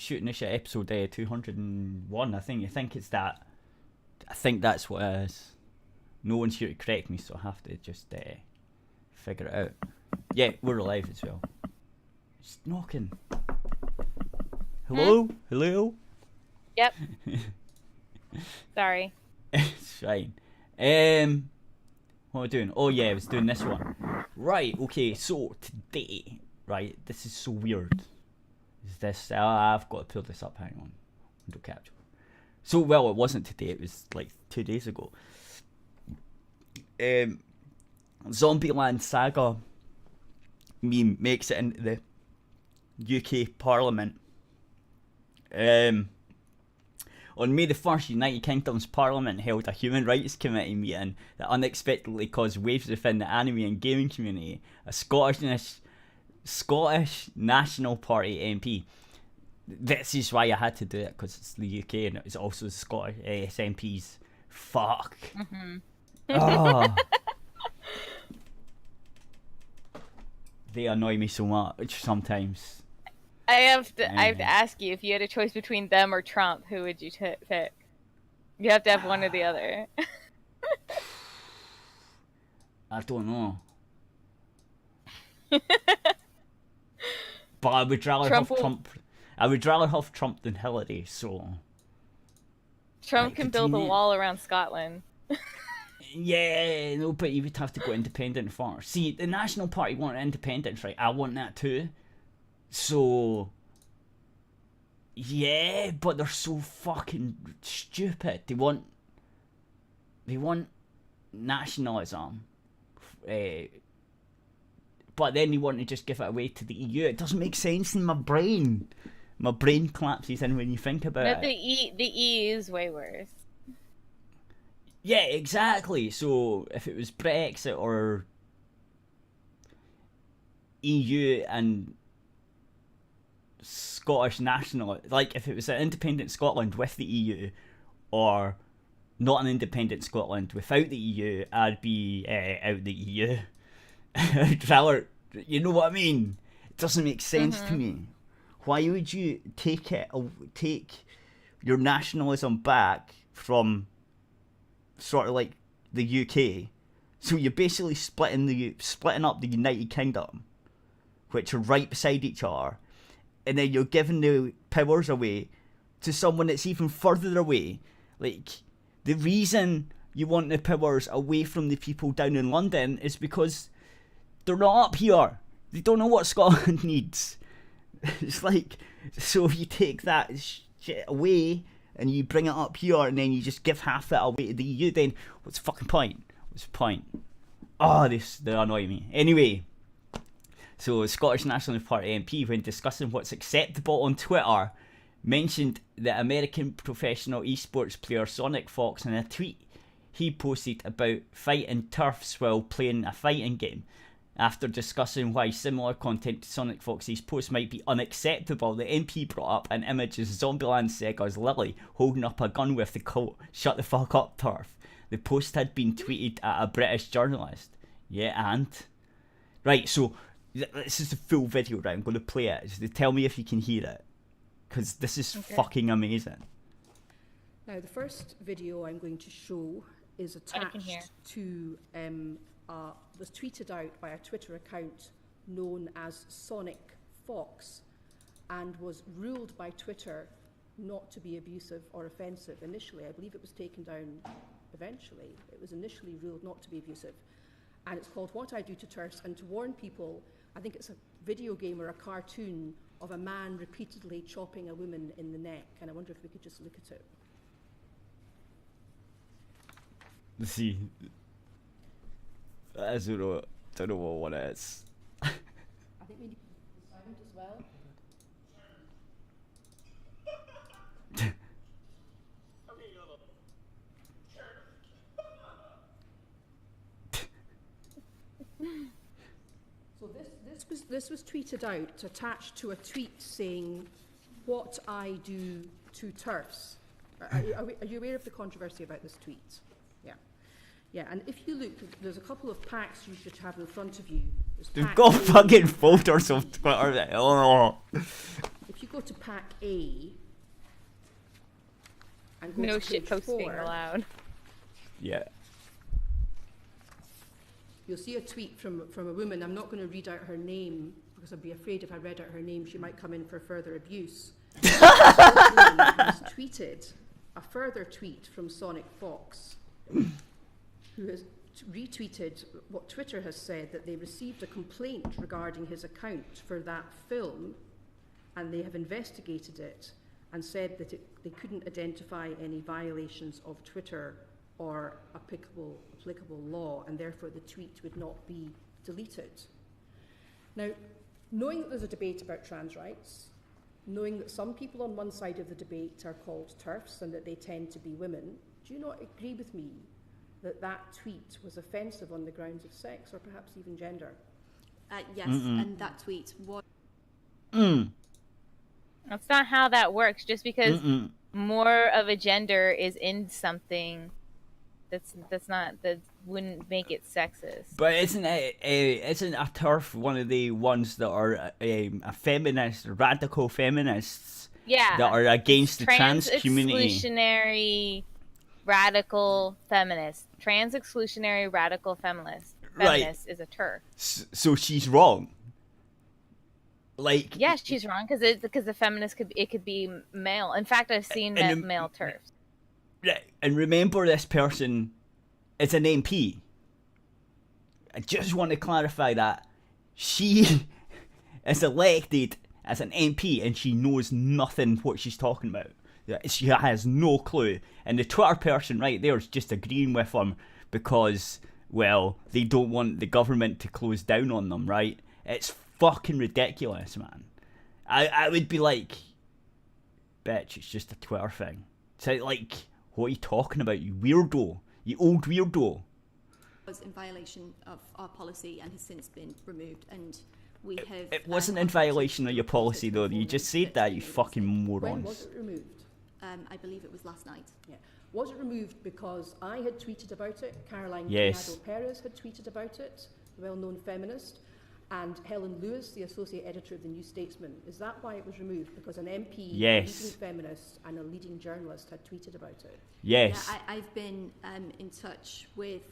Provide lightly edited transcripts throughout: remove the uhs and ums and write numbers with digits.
shooting this at episode 201. I think it's that. I think that's what it is. No one's here to correct me, so I have to just figure it out. Yeah, we're alive as well. Just knocking. Hello? Hello? Yep. Sorry. It's fine. What am I doing? Oh yeah, I was doing this one. Right, okay, so today, right, this is so weird. Is this, I've got to pull this up, hang on. Window capture. So, well, it wasn't today, it was like 2 days ago. Zombieland Saga meme makes it into the UK Parliament. On May the 1st, United Kingdom's Parliament held a Human Rights Committee meeting that unexpectedly caused waves within the anime and gaming community. A Scottish National Party MP. This is why I had to do it, because it's the UK and it's also the Scottish SNPs. Fuck. Mm-hmm. Oh. They annoy me so much sometimes. I have to ask you, if you had a choice between them or Trump, who would you pick? You have to have one or the other. I don't know. But I would rather have Trump. I would rather have Trump than Hillary, so... Trump can build a wall around Scotland. Yeah, no, but you would have to go independent first. See, the National Party want independence, right? I want that too. So... Yeah, but they're so fucking stupid. They want nationalism. But then they want to just give it away to the EU. It doesn't make sense in my brain. My brain collapses in when you think about it. The EU is way worse. Yeah, exactly. So if it was Brexit or EU and Scottish national, like if it was an independent Scotland with the EU or not an independent Scotland without the EU, I'd be out the EU. I'd rather, you know what I mean? It doesn't make sense to me. Why would you take your nationalism back from sort of like the UK? So you're basically splitting up the United Kingdom, which are right beside each other, and then you're giving the powers away to someone that's even further away. Like, the reason you want the powers away from the people down in London is because they're not up here. They don't know what Scotland needs. It's like, so if you take that shit away and you bring it up here and then you just give half that away to the EU, then what's the fucking point? What's the point? Oh, they annoy me. Anyway, so Scottish National Party MP, when discussing what's acceptable on Twitter, mentioned the American professional esports player Sonic Fox in a tweet he posted about fighting turfs while playing a fighting game. After discussing why similar content to Sonic Fox's post might be unacceptable, the MP brought up an image of Zombieland Sega's Lily holding up a gun with the quote, "Shut the fuck up, turf." The post had been tweeted at a British journalist. Yeah, and? Right, so this is the full video, right? I'm going to play it. So tell me if you can hear it. Because this is fucking amazing. Now, the first video I'm going to show is attached to... was tweeted out by a Twitter account known as Sonic Fox and was ruled by Twitter not to be abusive or offensive initially. I believe it was taken down eventually. It was initially ruled not to be abusive. And it's called What I Do to Turfs, and to warn people, I think it's a video game or a cartoon of a man repeatedly chopping a woman in the neck, and I wonder if we could just look at it. Let's see. I don't know what it is. I think we need the sound as well. So this was tweeted out, attached to a tweet saying, "What I do to turfs." Are you aware of the controversy about this tweet? Yeah, and if you look, there's a couple of packs you should have in front of you. They've got fucking folders of Twitter. Oh. If you go to pack A and go No to shit page posting 4, allowed. Yeah. you'll see a tweet from a woman. I'm not going to read out her name because I'd be afraid if I read out her name she might come in for further abuse. This woman has tweeted a further tweet from Sonic Fox, who has retweeted what Twitter has said, that they received a complaint regarding his account for that film, and they have investigated it and said that they couldn't identify any violations of Twitter or applicable law, and therefore the tweet would not be deleted. Now, knowing that there's a debate about trans rights, knowing that some people on one side of the debate are called TERFs and that they tend to be women, do you not agree with me that that tweet was offensive on the grounds of sex or perhaps even gender? Yes, and that tweet was... That's not how that works. Just because more of a gender is in something, that wouldn't make it sexist. But isn't a TERF one of the ones that are a feminist, radical feminists? Yeah, that are against the trans community. Trans-exclusionary radical feminist. Trans-exclusionary radical feminist. Feminist is a TERF. So she's wrong. Like, yeah, she's wrong because the feminist could be male. In fact, I've seen male TERFs. And remember, this person is an MP. I just want to clarify that she is elected as an MP and she knows nothing what she's talking about. She has no clue. And the Twitter person right there is just agreeing with them because, well, they don't want the government to close down on them, right? It's fucking ridiculous, man. I would be like, bitch, it's just a Twitter thing. It's like, what are you talking about, you weirdo? You old weirdo. Was in violation of our policy and has since been removed, and we have... It wasn't in violation of your policy, though. You just said that, you fucking morons. When was it removed? I believe it was last night. Yeah. Was it removed because I had tweeted about it, Caroline Perez had tweeted about it, the well-known feminist, and Helen Lewis, the associate editor of the New Statesman? Is that why it was removed? Because an MP, a leading feminist, and a leading journalist had tweeted about it? Yes. Yeah, I've been in touch with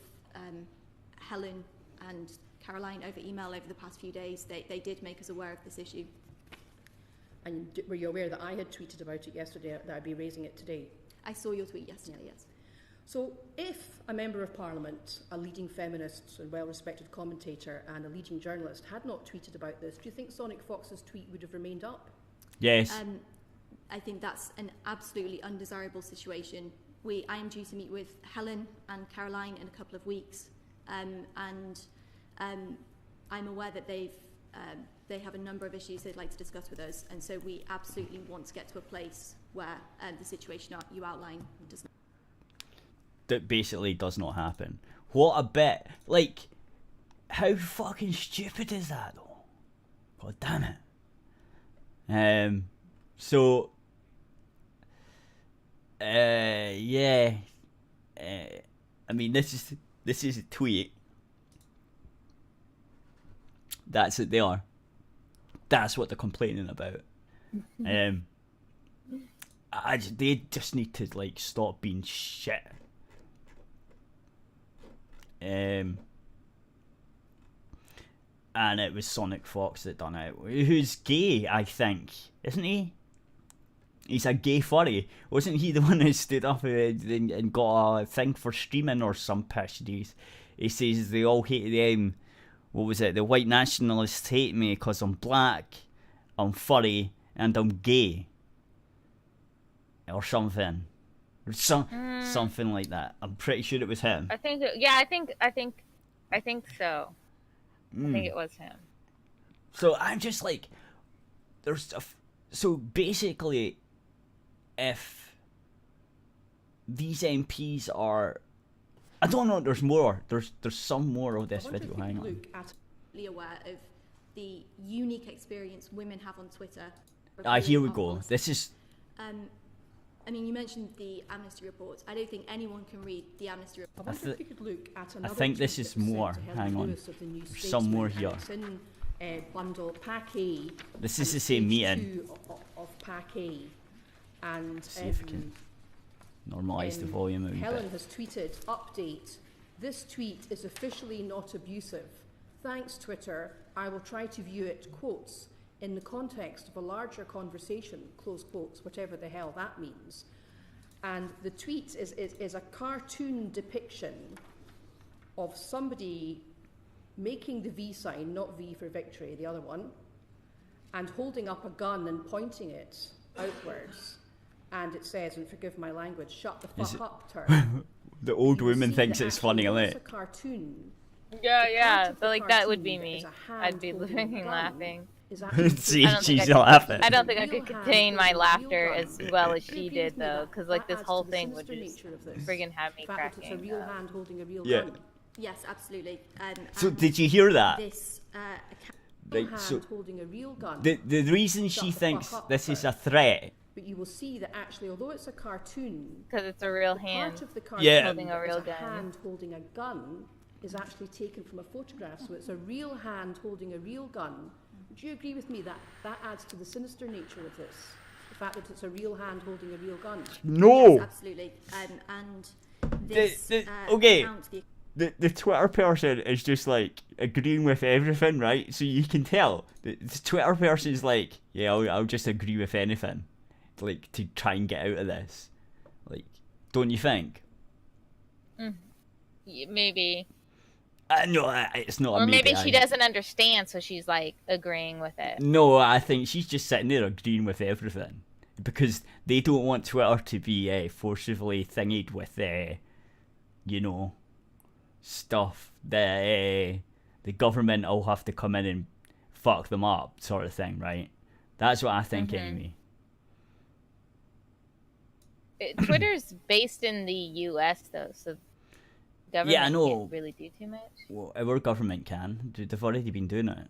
Helen and Caroline over email over the past few days. They did make us aware of this issue. And were you aware that I had tweeted about it yesterday, that I'd be raising it today? I saw your tweet yesterday, yes. So if a Member of Parliament, a leading feminist and well-respected commentator and a leading journalist had not tweeted about this, do you think Sonic Fox's tweet would have remained up? Yes. I think that's an absolutely undesirable situation. I am due to meet with Helen and Caroline in a couple of weeks, and I'm aware that they have a number of issues they'd like to discuss with us, and so we absolutely want to get to a place where the situation you outline does not... That basically does not happen. What a bit. Like, how fucking stupid is that, though? God damn it. So, yeah. I mean, this is a tweet. That's it. They are. That's what they're complaining about. They just need to like stop being shit. And it was Sonic Fox that done it. Who's gay, I think, isn't he? He's a gay furry. Wasn't he the one who stood up and got a thing for streaming or some pish? He says they all hate them. What was it? The white nationalists hate me because I'm black, I'm furry, and I'm gay. Or something. Or something like that. I'm pretty sure it was him. I think so. I think it was him. So I'm just like, so basically, if these MPs are, I don't know. There's more. There's some more of this video. Hang on. Aware of the unique experience women have on Twitter. Here we go. This is. I mean, you mentioned the Amnesty report. I don't think anyone can read the Amnesty report. I wonder if we could look at another I think this is more. Hang on. There's some more here. It's in bundle Pack A. This is the same meeting. 2 of Pack A. And See if we can normalise the volume a wee Helen bit. has tweeted, update, this tweet is officially not abusive. Thanks, Twitter. I will try to view it, quotes, in the context of a larger conversation, close quotes, whatever the hell that means. And the tweet is a cartoon depiction of somebody making the V sign, not V for victory, the other one, and holding up a gun and pointing it outwards. And it says, and forgive my language, shut the fuck up, turn. The old woman thinks it's funny, isn't isn't it? it? It's a cartoon. Yeah, The but like that would be cartoon me. is a hand I'd be holding a living gun laughing. is actually See, I don't think she's I not laughing. I don't think I Real could hand contain my holding a real laughter gun. as well as Do she you agree did with me though, that because like that this adds whole to the thing would sinister just nature of this? friggin' have me The fact that it's a cracking real up. hand holding a real Yeah. gun. Yes, absolutely. So And did you hear that? this Real Like, hand so holding a real gun. the reason Shut she the thinks fuck up, this is her. a threat. But you will see that actually, although it's a cartoon, Because it's a real part hand. of the cartoon Yeah. Holding a real is gun. hand holding a gun is actually taken from a photograph. So it's a real hand holding a real gun. Do you agree with me that that adds to the sinister nature of this? The fact that it's a real hand holding a real gun. No. Yes, absolutely. And this okay. account, The Twitter person is just like agreeing with everything, right? So you can tell the Twitter person is like, yeah, I'll just agree with anything, like to try and get out of this. Like, don't you think? Maybe. No, it's not. Or a maybe she I- doesn't understand, so she's like agreeing with it. No, I think she's just sitting there agreeing with everything because they don't want Twitter to be forcibly thingied with, you know, stuff that the government will have to come in and fuck them up, sort of thing, right? That's what I think, anyway. Twitter's based in the U.S. though, so government Yeah, I know. can't really do too much. Well, our government can. They've already been doing it.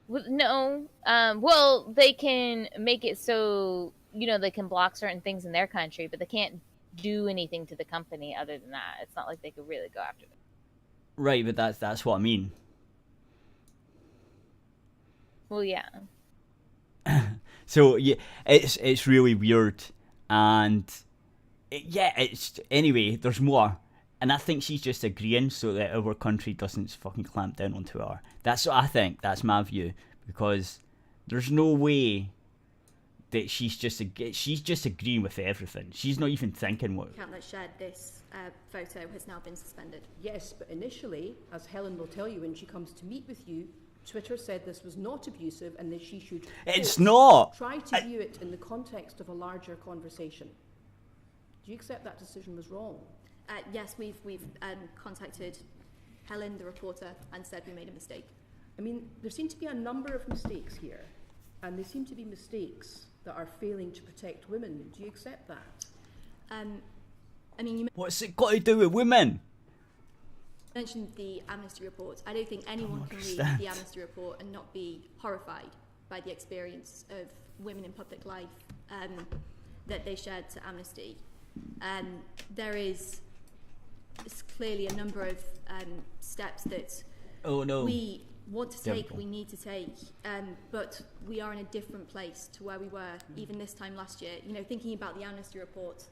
Well, no. Well, they can make it so, you know, they can block certain things in their country, but they can't do anything to the company other than that. It's not like they could really go after them. Right, but that's what I mean. Well, yeah. So yeah, it's really weird, and it's anyway. There's more, and I think she's just agreeing so that our country doesn't fucking clamp down on Twitter. That's what I think. That's my view, because there's no way that she's just agreeing with everything. She's not even thinking what. the account that shared this photo has now been suspended. Yes, but initially, as Helen will tell you when she comes to meet with you, Twitter said this was not abusive and that she should It's quote, not. try to view it in the context of a larger conversation. Do you accept that decision was wrong? Yes, we've contacted Helen, the reporter, and said we made a mistake. I mean, there seem to be a number of mistakes here, and they seem to be mistakes that are failing to protect women. Do you accept that? I mean, you What's it got to do with women? mentioned the Amnesty report. I don't think anyone can read understand. the Amnesty report and not be horrified by the experience of women in public life that they shared to Amnesty. There is clearly a number of steps that Oh no. we want to take, Devil. we need to take, but we are in a different place to where we were even this time last year. You know, thinking about the Amnesty report,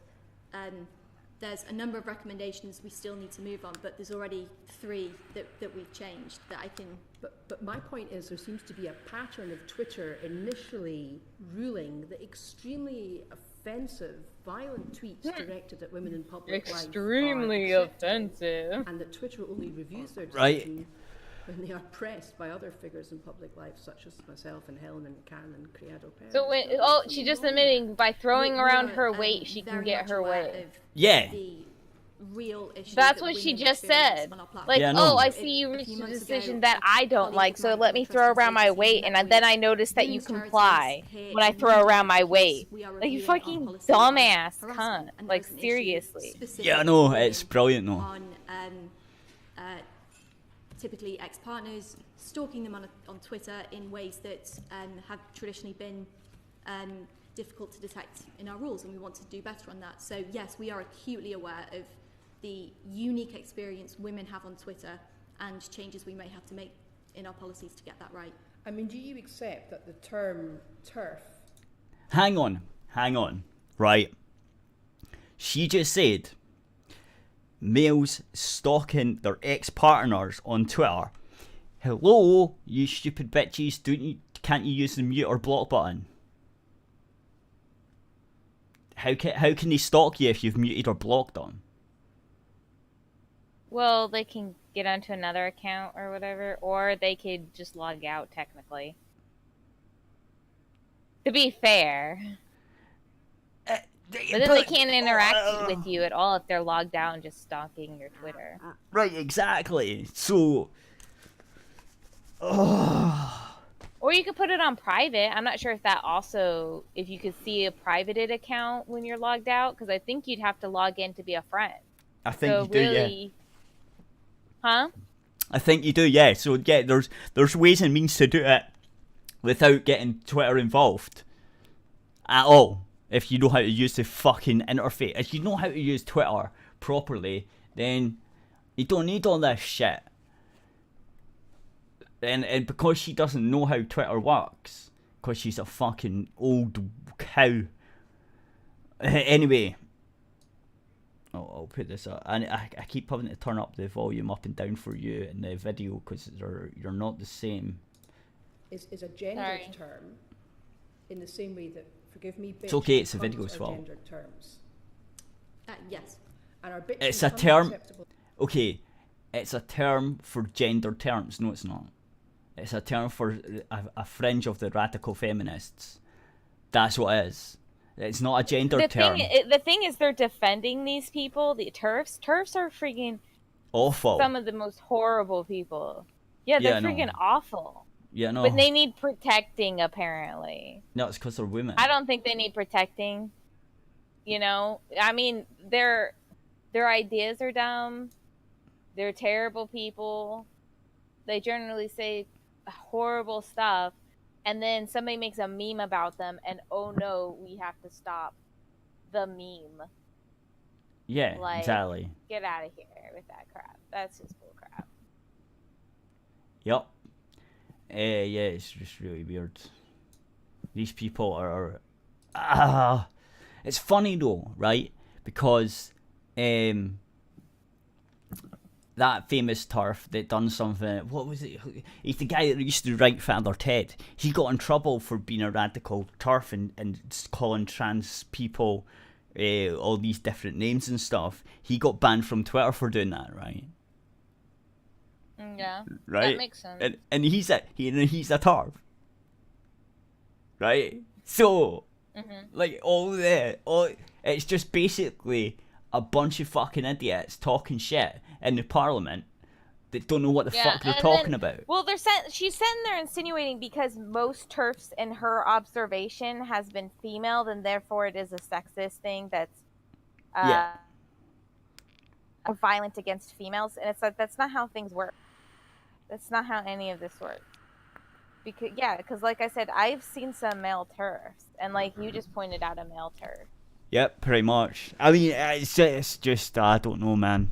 there's a number of recommendations we still need to move on, but there's already 3 that we've changed that I can... But my point is there seems to be a pattern of Twitter initially ruling that extremely offensive, violent tweets directed at women in public life Extremely are acceptable, offensive. and that Twitter only reviews their Right. decision when they are pressed by other figures in public life, such as myself and Helen and Karen and Criado Perez. So when she's just admitting by throwing around her weight, she can very get much her aware way. of Yeah. The real issue That's that what she women just experience said. on our platform. Like, Yeah, I know. oh, I see you A reached few a months decision ago, that I don't colleague like, of so mine let me from throw Trust around my Agency weight, met and with then I noticed that you women's charities comply here when I in throw London around my because weight. we are Like, you reviewing our fucking policy on dumbass harassment, cunt. and Like, there is an issue seriously. specific Yeah, I know, to it's women brilliant though. on typically ex-partners stalking them on Twitter in ways that have traditionally been difficult to detect in our rules, and we want to do better on that. So yes, we are acutely aware of the unique experience women have on Twitter and changes we may have to make in our policies to get that right. I mean, do you accept that the term TERF... Hang on, right? She just said males stalking their ex-partners on Twitter. Hello, you stupid bitches, can't you use the mute or block button? How can they stalk you if you've muted or blocked them? Well, they can get onto another account or whatever, or they could just log out technically. To be fair. But then they can't interact with you at all if they're logged out and just stalking your Twitter. Right, exactly. So... Or you could put it on private. I'm not sure if that also, if you could see a privated account when you're logged out, because I think you'd have to log in to be a friend. I think so you do, really, yeah. Huh? I think you do, yeah. So yeah, there's ways and means to do it without getting Twitter involved at all. If you know how to use the fucking interface, if you know how to use Twitter properly, then you don't need all this shit. And because she doesn't know how Twitter works, because she's a fucking old cow. Anyway, I'll put this up. And I keep having to turn up the volume up and down for you in the video because you're not the same. Is a gendered term in the same way that, forgive me, bitch, it's okay, it's a video as well. Gendered terms. Yes. And are bitch it's a term. acceptable? Okay, it's a term for gender terms. No, it's not. It's a term for a fringe of the radical feminists. That's what it is. It's not a gender term. The thing is, they're defending these people. The TERFs. TERFs are freaking awful. Some of the most horrible people. Yeah, they're freaking awful. Yeah, no. But they need protecting, apparently. No, it's because they're women. I don't think they need protecting. You know? I mean, their ideas are dumb. They're terrible people. They generally say horrible stuff, and then somebody makes a meme about them, and oh no, we have to stop the meme. Yeah, like, exactly. Get out of here with that crap. That's just bull crap. Yep. Yeah, it's just really weird. These people are it's funny though, right? Because that famous TERF that done something, what was it? He's the guy that used to write Father Ted. He got in trouble for being a radical TERF and calling trans people all these different names and stuff. He got banned from Twitter for doing that, right? Yeah, right. That makes sense. And he's a TERF, right? So, like it's just basically a bunch of fucking idiots talking shit in the parliament that don't know what the fuck they're talking about. Well, she's sitting there insinuating because most TERFs in her observation has been female, then therefore it is a sexist thing that's violent against females, and it's like that's not how things work. That's not how any of this works. Because like I said, I've seen some male TERFs, and like you just pointed out a male TERF. Yep, pretty much. I mean, it's just I don't know, man.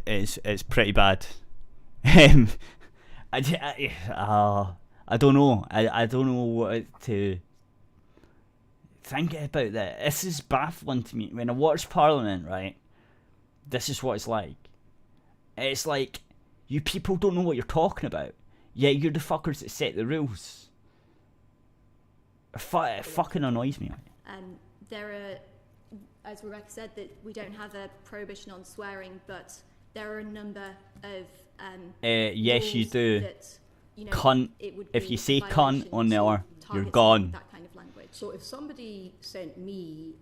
It's pretty bad. I don't know. I don't know what to think about that. This is baffling to me. When I watch Parliament, right, this is what it's like. It's like you people don't know what you're talking about. Yeah, you're the fuckers that set the rules. It fucking annoys me. There are, as Rebecca said, that we don't have a prohibition on swearing, but there are a number of yes, you do. That, cunt. If you say cunt on there, you're gone. That kind of language. So if somebody sent me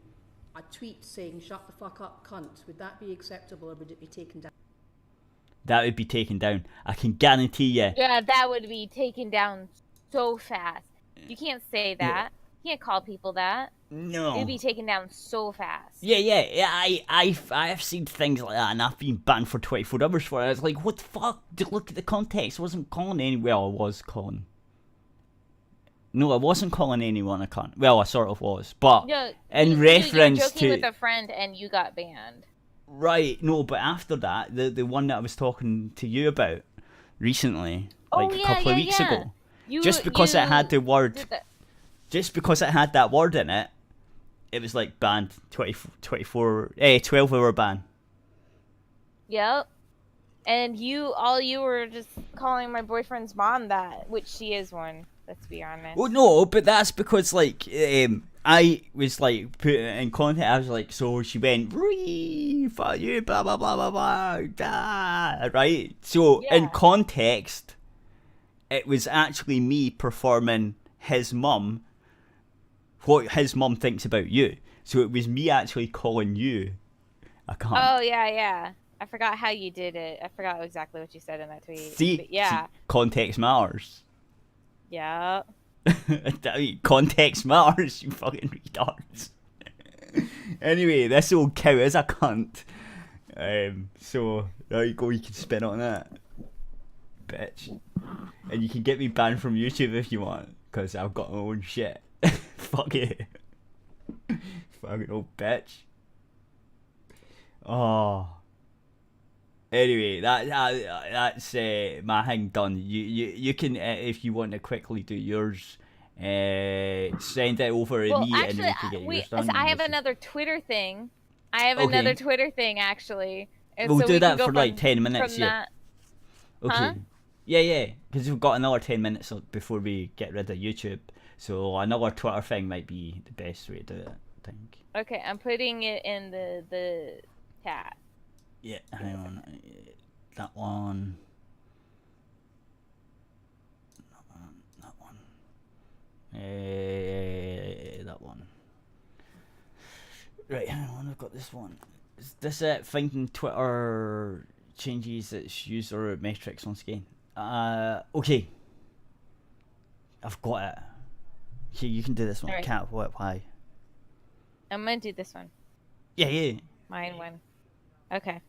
a tweet saying "shut the fuck up, cunt," would that be acceptable or would it be taken down? That would be taken down. I can guarantee you. Yeah, that would be taken down so fast. You can't say that. You can't call people that. No. It'd be taken down so fast. Yeah. I've seen things like that, and I've been banned for 24 hours for it. It's like, what the fuck? Look at the context. I wasn't calling anyone. Well, I was calling. No, I wasn't calling anyone a cunt. Well, I sort of was, but in reference you were joking to with a friend, and you got banned. Right. No, but after that, the one that I was talking to you about, recently, Oh, like a couple of weeks ago. Just because it had the word, just because it had that word in it, it was like banned 12-hour ban. Yep. And all you were just calling my boyfriend's mom that, which she is one. Let's be honest. Well, no, but that's because like I was like putting it in context. I was like, so she went, fuck you, blah blah blah blah blah, right? So in context, it was actually me performing his mum, what his mum thinks about you. So it was me actually calling you a cunt. Oh yeah. I forgot how you did it. I forgot exactly what you said in that tweet. See, context matters. Yeah. Context matters, you fucking retards. Anyway, this old cow is a cunt. So there you go, you can spin on that, bitch. And you can get me banned from YouTube if you want, because I've got my own shit. Fuck it. Fucking old bitch. Oh. Anyway, that's my thing done. You can, if you want to quickly do yours, send it over to me, actually, and we can get yours done. I have another Twitter thing. Another Twitter thing, actually. And we'll so do that for like 10 minutes, yeah. Okay. Huh? Yeah, because we've got another 10 minutes before we get rid of YouTube. So another Twitter thing might be the best way to do it, I think. Okay, I'm putting it in the chat. Yeah, hang on. That one. That one. That one. Right, hang on, I've got this one. Is this it? Finding Twitter changes its user metrics on screen. Okay. I've got it. Okay, you can do this one. Right. Cat, why? I'm gonna do this one. Yeah. Mine one. Okay.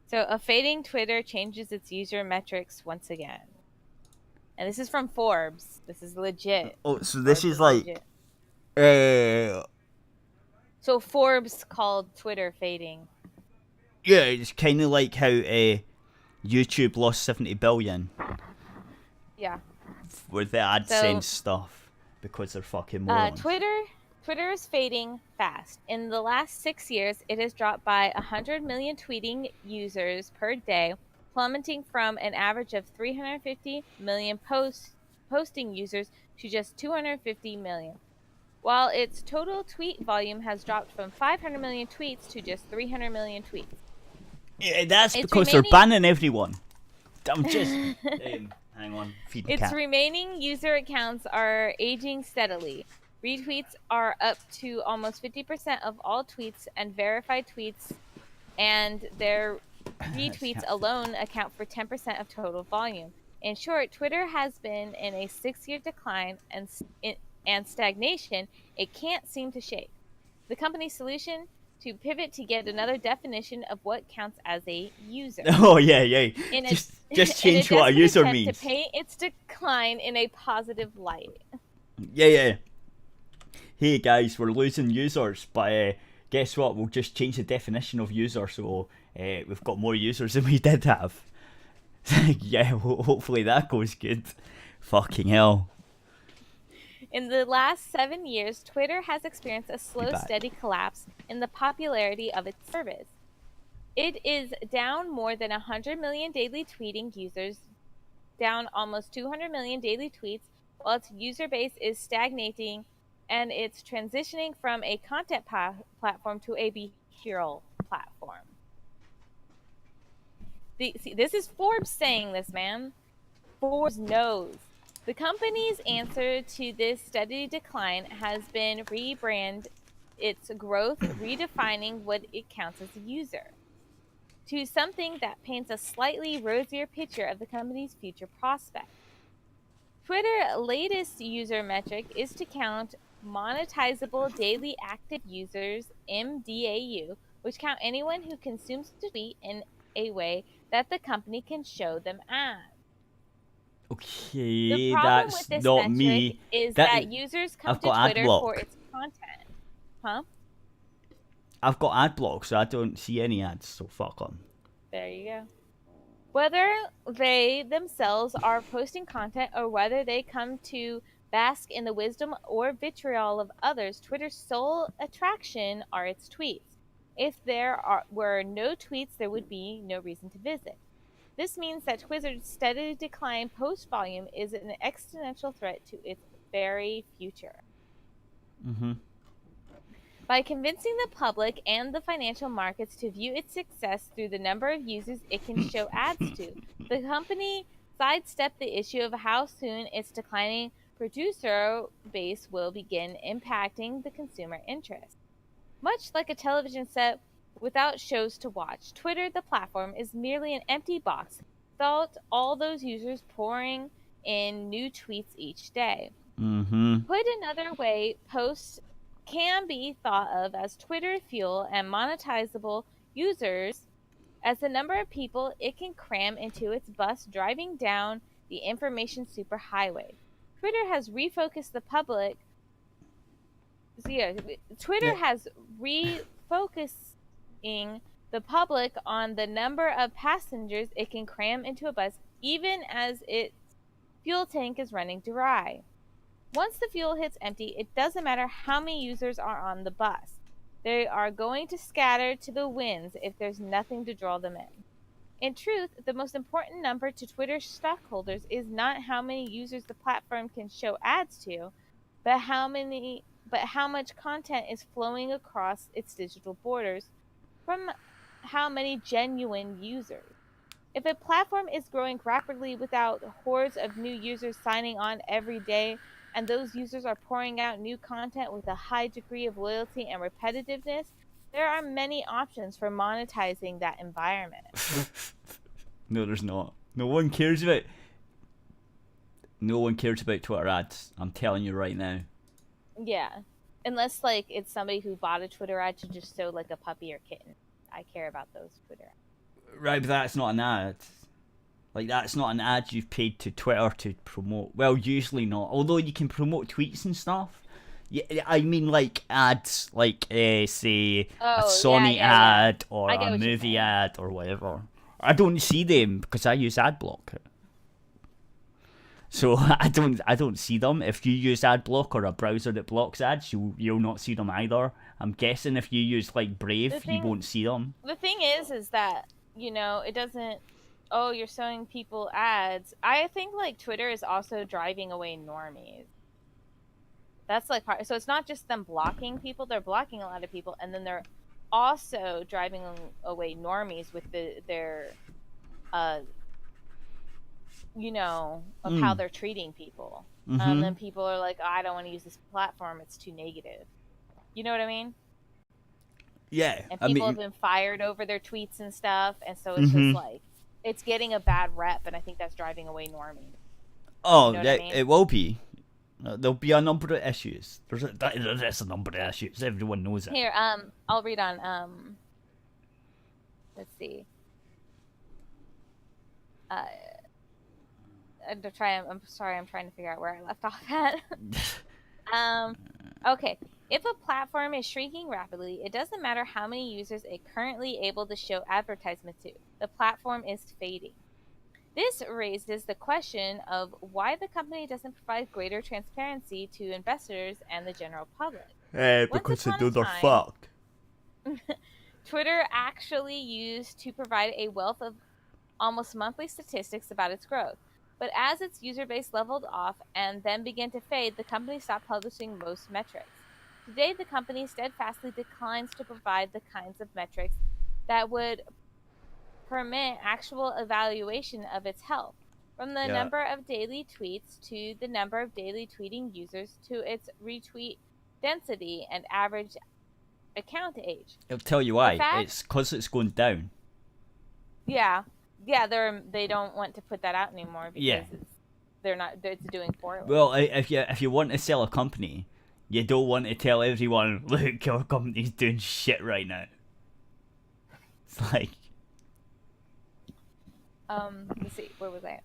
So, a fading Twitter changes its user metrics once again. And this is from Forbes. This is legit. Oh, so this is like... So, Forbes called Twitter fading. Yeah, it's kind of like how YouTube lost 70 billion. Yeah. With the AdSense stuff. Because they're fucking morons. Twitter is fading fast. In the last 6 years, it has dropped by 100 million tweeting users per day, plummeting from an average of 350 million posting users to just 250 million. While its total tweet volume has dropped from 500 million tweets to just 300 million tweets. Yeah, that's because they're banning everyone. I'm just... hang on. Feed the cat. Its remaining user accounts are aging steadily. Retweets are up to almost 50% of all tweets, and verified tweets and their retweets alone account for 10% of total volume. In short, Twitter has been in a 6-year decline and stagnation it can't seem to shake. The company's solution to pivot to get another definition of what counts as a user. Oh yeah. Just change what a user means. To paint its decline in a positive light. Yeah. Hey guys, we're losing users, but guess what? We'll just change the definition of user, so we've got more users than we did have. Yeah, hopefully that goes good. Fucking hell. In the last 7 years, Twitter has experienced a slow, steady collapse in the popularity of its service. It is down more than 100 million daily tweeting users, down almost 200 million daily tweets, while its user base is stagnating, and it's transitioning from a content platform to a behavioral platform. This is Forbes saying this, man. Forbes knows. The company's answer to this steady decline has been rebrand its growth, redefining what it counts as a user, to something that paints a slightly rosier picture of the company's future prospects. Twitter's latest user metric is to count monetizable daily active users, MDAU, which count anyone who consumes the tweet in a way that the company can show them ads. Okay, that's not me. Is that users come to Twitter for its content. Huh? I've got ad block, so I don't see any ads, so fuck on. There you go. Whether they themselves are posting content or whether they come to bask in the wisdom or vitriol of others, Twitter's sole attraction are its tweets. If were no tweets, there would be no reason to visit. This means that Twitter's steady decline post volume is an existential threat to its very future. Mm-hmm. By convincing the public and the financial markets to view its success through the number of users it can show ads to, the company sidestepped the issue of how soon its declining producer base will begin impacting the consumer interest. Much like a television set without shows to watch, Twitter, the platform, is merely an empty box without all those users pouring in new tweets each day. Mm-hmm. Put another way, posts can be thought of as Twitter fuel and monetizable users as the number of people it can cram into its bus driving down the information superhighway. Twitter has refocused the public. Twitter has refocusing the public on the number of passengers it can cram into a bus, even as its fuel tank is running dry. Once the fuel hits empty, it doesn't matter how many users are on the bus. They are going to scatter to the winds if there's nothing to draw them in. In truth, the most important number to Twitter stockholders is not how many users the platform can show ads to, but how much content is flowing across its digital borders from how many genuine users. If a platform is growing rapidly without hordes of new users signing on every day, and those users are pouring out new content with a high degree of loyalty and repetitiveness, there are many options for monetizing that environment. No, there's not. No one cares about Twitter ads. I'm telling you right now. Yeah. Unless, like, it's somebody who bought a Twitter ad to just show, like, a puppy or kitten. I care about those Twitter ads. Right, but that's not an ad. Like, that's not an ad you've paid to Twitter to promote. Well, usually not. Although you can promote tweets and stuff. Yeah, I mean, like, ads, like, say, a Sony ad or a movie ad or whatever. I don't see them because I use ad block. So I don't see them. If you use ad block or a browser that blocks ads, you'll not see them either. I'm guessing if you use, like, Brave, you won't see them. The thing is that, you know, it doesn't... Oh, you're showing people ads. I think, like, Twitter is also driving away normies. That's, like, part. So it's not just them blocking people. They're blocking a lot of people. And then they're also driving away normies with their, you know, of how they're treating people. Mm-hmm. Then people are like, oh, I don't want to use this platform. It's too negative. You know what I mean? Yeah. And people have been fired over their tweets and stuff. And so it's just, like, it's getting a bad rep, and I think that's driving away normies. Oh, you know what I mean? It will be. There'll be a number of issues. There's a number of issues. Everyone knows it. Here, I'll read on. Let's see. I'm sorry, I'm trying to figure out where I left off at. Okay. If a platform is shrinking rapidly, it doesn't matter how many users it currently able to show advertisements to. The platform is fading. This raises the question of why the company doesn't provide greater transparency to investors and the general public. Because they know they're fucked. Twitter actually used to provide a wealth of almost monthly statistics about its growth. But as its user base leveled off and then began to fade, the company stopped publishing most metrics. Today, the company steadfastly declines to provide the kinds of metrics that would permit actual evaluation of its health, from the number of daily tweets to the number of daily tweeting users to its retweet density and average account age. I'll tell you why. It's because it's going down. Yeah, they don't want to put that out anymore because it's doing poorly. Well, if you want to sell a company, you don't want to tell everyone, look, your company's doing shit right now. It's like... let's see, where was I?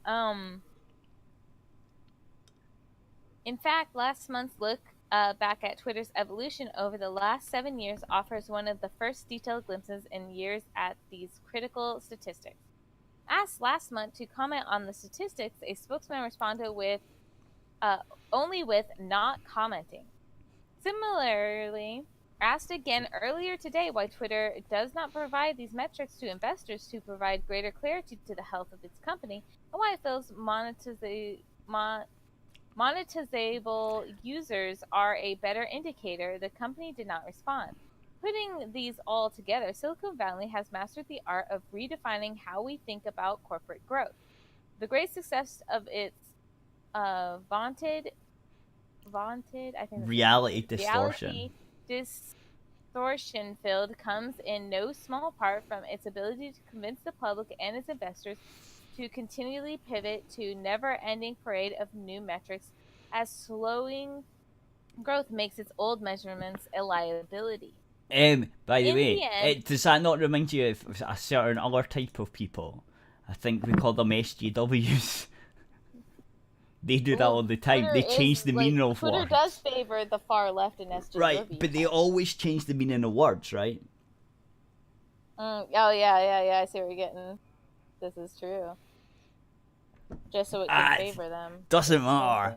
In fact, last month's look back at Twitter's evolution over the last 7 years offers one of the first detailed glimpses in years at these critical statistics. Asked last month to comment on the statistics, a spokesman responded with only with not commenting. Similarly, asked again earlier today why Twitter does not provide these metrics to investors to provide greater clarity to the health of its company, and why it feels monetizable users are a better indicator, the company did not respond. Putting these all together, Silicon Valley has mastered the art of redefining how we think about corporate growth. The great success of its vaunted, I think reality distortion. Distortion field comes in no small part from its ability to convince the public and its investors to continually pivot to never-ending parade of new metrics as slowing growth makes its old measurements a liability. By the In way, the end- does that not remind you of a certain other type of people? I think we call them SJWs. They do that all the time. Twitter They change the meaning of Twitter words. does favor the far left in SJW. Right, but they always change the meaning of words, right? Oh yeah. I see what you're getting. This is true. Just so it can favor them. Doesn't matter.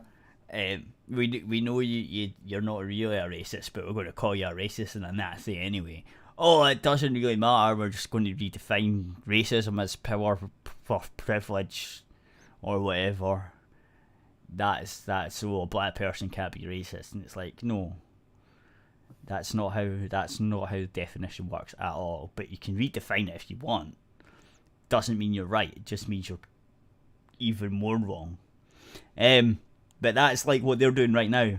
We know you're not really a racist, but we're going to call you a racist and a Nazi anyway. Oh, it doesn't really matter. We're just going to redefine racism as power for privilege or whatever. That's so a black person can't be racist, and it's like, no, that's not how the definition works at all. But you can redefine it if you want. Doesn't mean you're right. It just means you're even more wrong. But that's like what they're doing right now.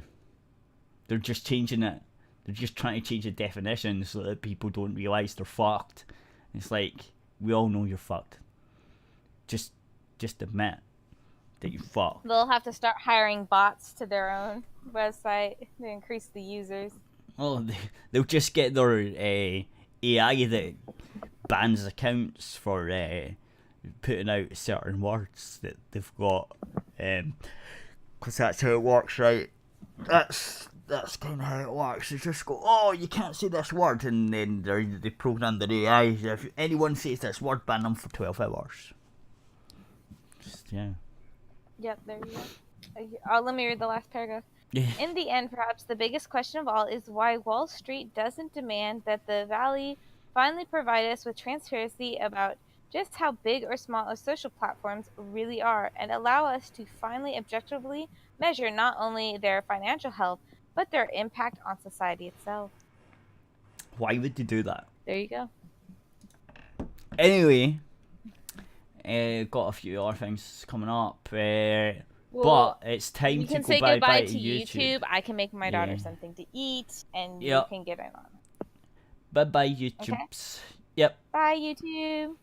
They're just changing it. They're just trying to change the definition so that people don't realise they're fucked. It's like, we all know you're fucked. Just admit that you're fucked. They'll have to start hiring bots to their own website to increase the users. Oh, they'll just get their AI that bans accounts for putting out certain words that they've got. Because that's how it works, right? That's kind of how it works. They just go, oh, you can't say this word, and then they program their AI. If anyone says this word, ban them for 12 hours. Yeah. Yep, there you go. Let me read the last paragraph. Yeah. In the end, perhaps the biggest question of all is why Wall Street doesn't demand that the Valley finally provide us with transparency about just how big or small our social platforms really are, and allow us to finally objectively measure not only their financial health, but their impact on society itself. Why would they do that? There you go. Anyway, got a few other things coming up, Well, but it's time You to can go say bye goodbye to to YouTube. I can make my daughter something to eat, and you Yep. can get in on. Bye bye YouTubes. Yep. Bye YouTube.